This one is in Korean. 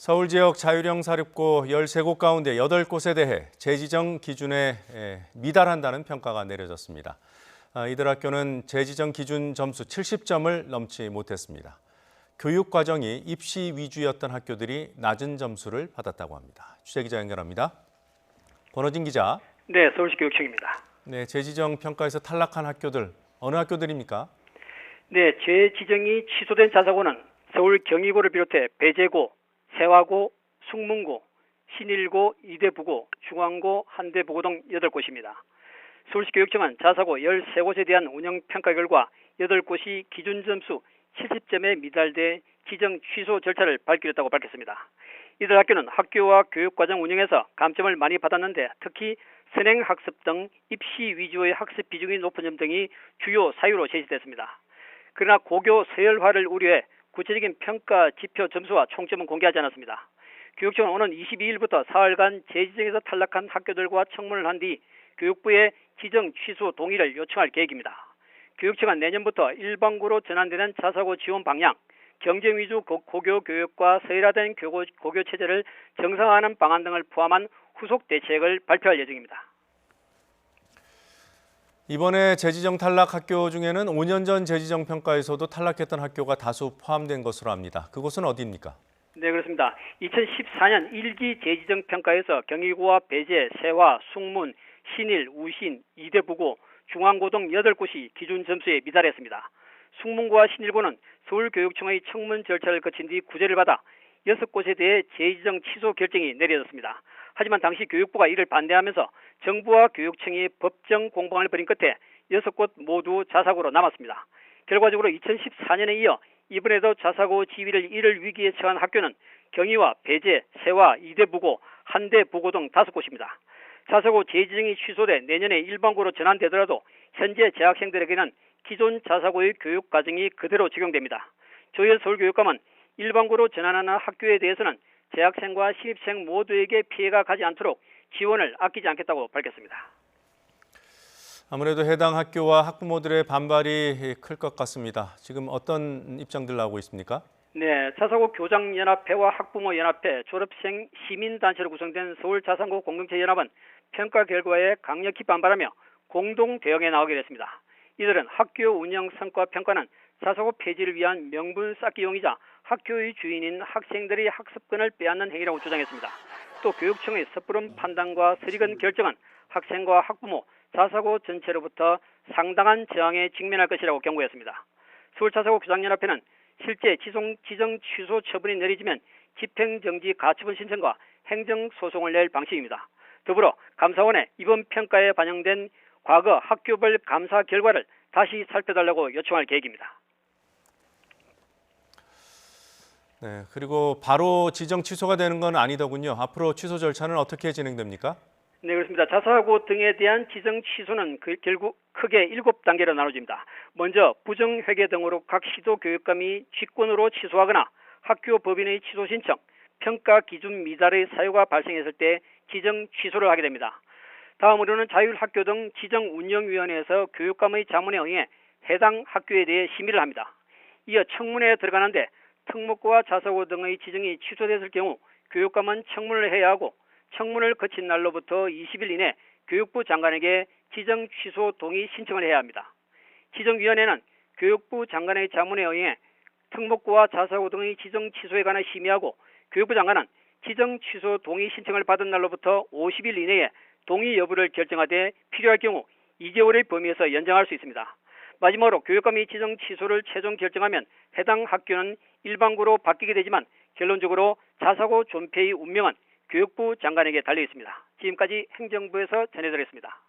서울 지역 자율형 사립고 13곳 가운데 8곳에 대해 재지정 기준에 미달한다는 평가가 내려졌습니다. 이들 학교는 재지정 기준 점수 70점을 넘지 못했습니다. 교육 과정이 입시 위주였던 학교들이 낮은 점수를 받았다고 합니다. 취재기자 연결합니다. 권호진 기자. 네, 서울시 교육청입니다. 네, 재지정 평가에서 탈락한 학교들, 어느 학교들입니까? 네, 재지정이 취소된 자사고는 서울 경희고를 비롯해 배재고, 세화고, 숭문고, 신일고, 이대부고, 중앙고, 한대부고 등 8곳입니다. 서울시 교육청은 자사고 13곳에 대한 운영평가 결과 8곳이 기준 점수 70점에 미달돼 지정 취소 절차를 밟기로 밝혔습니다. 이들 학교는 학교와 교육과정 운영에서 감점을 많이 받았는데 특히 선행학습 등 입시 위주의 학습 비중이 높은 점 등이 주요 사유로 제시됐습니다. 그러나 고교 서열화를 우려해 구체적인 평가 지표 점수와 총점은 공개하지 않았습니다. 교육청은 오는 22일부터 사흘간 재지정에서 탈락한 학교들과 청문을 한 뒤 교육부에 지정 취소 동의를 요청할 계획입니다. 교육청은 내년부터 일반고로 전환되는 자사고 지원 방향, 경쟁 위주 고교 교육과 서열화된 고교 체제를 정상화하는 방안 등을 포함한 후속 대책을 발표할 예정입니다. 이번에 재지정 탈락 학교 중에는 5년 전 재지정 평가에서도 탈락했던 학교가 다수 포함된 것으로 압니다. 그곳은 어디입니까? 네, 그렇습니다. 2014년 1기 재지정 평가에서 경희고와 배재, 세화, 숭문, 신일, 우신, 이대부고, 중앙고 등 8곳이 기준 점수에 미달했습니다. 숭문고와 신일고는 서울교육청의 청문 절차를 거친 뒤 구제를 받아 6곳에 대해 재지정 취소 결정이 내려졌습니다. 하지만 당시 교육부가 이를 반대하면서 정부와 교육청이 법정 공방을 벌인 끝에 6곳 모두 자사고로 남았습니다. 결과적으로 2014년에 이어 이번에도 자사고 지위를 잃을 위기에 처한 학교는 경희와 배재, 세화, 이대부고, 한대부고 등 5곳입니다. 자사고 재지정이 취소돼 내년에 일반고로 전환되더라도 현재 재학생들에게는 기존 자사고의 교육 과정이 그대로 적용됩니다. 조희열 서울교육감은 일반고로 전환하는 학교에 대해서는 재학생과 신입생 모두에게 피해가 가지 않도록 지원을 아끼지 않겠다고 밝혔습니다. 아무래도 해당 학교와 학부모들의 반발이 클 것 같습니다. 지금 어떤 입장들 나오고 있습니까? 네, 자사고 교장연합회와 학부모연합회, 졸업생 시민단체로 구성된 서울자사고 공동체연합은 평가 결과에 강력히 반발하며 공동 대응에 나오게 됐습니다. 이들은 학교 운영 성과 평가는 자사고 폐지를 위한 명분 쌓기용이자 학교의 주인인 학생들의 학습권을 빼앗는 행위라고 주장했습니다. 또 교육청의 섣부른 판단과 서리건 결정은 학생과 학부모, 자사고 전체로부터 상당한 저항에 직면할 것이라고 경고했습니다. 서울자사고 교장연합회는 실제 지정 취소 처분이 내려지면 집행정지 가처분 신청과 행정소송을 낼 방침입니다. 더불어 감사원에 이번 평가에 반영된 과거 학교별 감사 결과를 다시 살펴달라고 요청할 계획입니다. 네, 그리고 바로 지정 취소가 되는 건 아니더군요. 앞으로 취소 절차는 어떻게 진행됩니까? 네, 그렇습니다. 자사고 등에 대한 지정 취소는 결국 크게 7단계로 나눠집니다. 먼저 부정회계 등으로 각 시도 교육감이 직권으로 취소하거나 학교 법인의 취소 신청, 평가 기준 미달의 사유가 발생했을 때 지정 취소를 하게 됩니다. 다음으로는 자율학교 등 지정운영위원회에서 교육감의 자문에 의해 해당 학교에 대해 심의를 합니다. 이어 청문회에 들어가는데 특목고와 자사고 등의 지정이 취소됐을 경우 교육감은 청문을 해야 하고 청문을 거친 날로부터 20일 이내 교육부 장관에게 지정 취소 동의 신청을 해야 합니다. 지정위원회는 교육부 장관의 자문에 의해 특목고와 자사고 등의 지정 취소에 관해 심의하고 교육부 장관은 지정 취소 동의 신청을 받은 날로부터 50일 이내에 동의 여부를 결정하되 필요할 경우 2개월의 범위에서 연장할 수 있습니다. 마지막으로 교육감이 지정 취소를 최종 결정하면 해당 학교는 일반고로 바뀌게 되지만 결론적으로 자사고 존폐의 운명은 교육부 장관에게 달려 있습니다. 지금까지 행정부에서 전해드렸습니다.